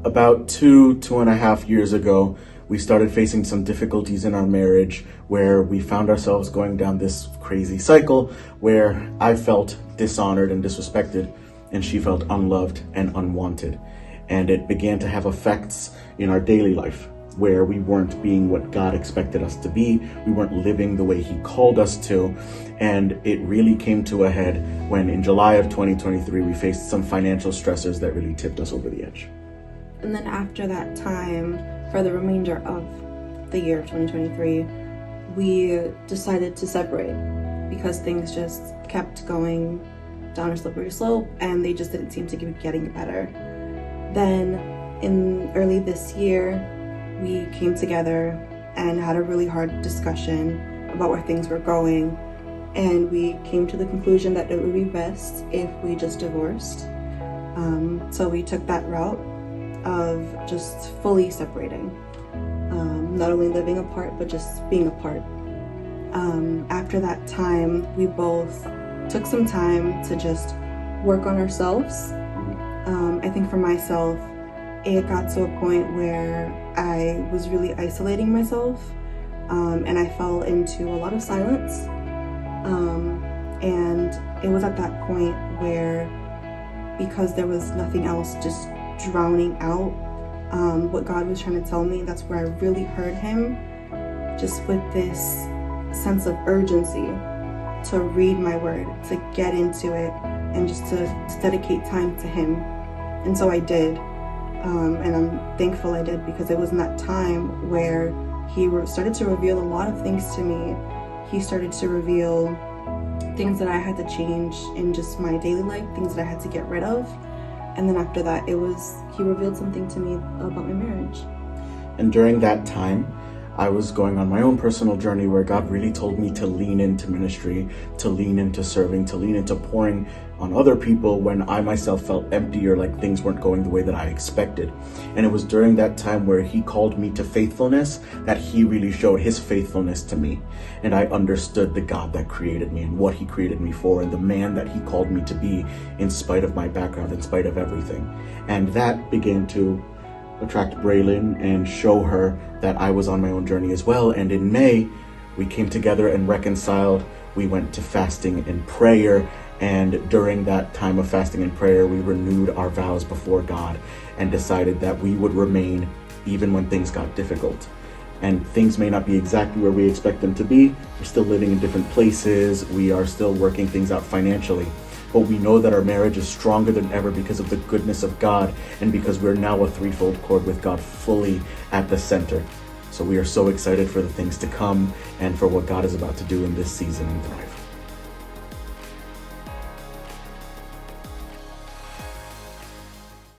About 2.5 years ago, we started facing some difficulties in our marriage where we found ourselves going down this crazy cycle where I felt dishonored and disrespected, and she felt unloved and unwanted. And it began to have effects in our daily life where we weren't being what God expected us to be. We weren't living the way He called us to. And it really came to a head when in July of 2023, we faced some financial stressors that really tipped us over the edge. And then after that time, for the remainder of the year of 2023, we decided to separate because things just kept going down a slippery slope and they just didn't seem to be getting better. Then in early this year, we came together and had a really hard discussion about where things were going. And we came to the conclusion that it would be best if we just divorced. So we took that route of just fully separating, not only living apart, but just being apart. After that time, we both took some time to just work on ourselves. I think for myself, it got to a point where I was really isolating myself, and I fell into a lot of silence. And it was at that point where, because there was nothing else just drowning out what God was trying to tell me, that's where I really heard Him, just with this sense of urgency to read my word, to get into it, and just to dedicate time to Him. And so I did, and I'm thankful I did, because it was in that time where He started to reveal a lot of things to me. He started to reveal things that I had to change in just my daily life, things that I had to get rid of. And then after that, He revealed something to me about my marriage. And during that time, I was going on my own personal journey where God really told me to lean into ministry, to lean into serving, to lean into pouring on other people when I myself felt empty or like things weren't going the way that I expected. And it was during that time where He called me to faithfulness that He really showed His faithfulness to me. And I understood the God that created me and what He created me for, and the man that He called me to be in spite of my background, in spite of everything. And that began to attract Breilyn and show her that I was on my own journey as well. And in May, we came together and reconciled. We went to fasting and prayer. And during that time of fasting and prayer, we renewed our vows before God and decided that we would remain even when things got difficult. And things may not be exactly where we expect them to be. We're still living in different places. We are still working things out financially. But we know that our marriage is stronger than ever because of the goodness of God and because we're now a threefold cord with God fully at the center. So we are so excited for the things to come and for what God is about to do in this season and Thrive.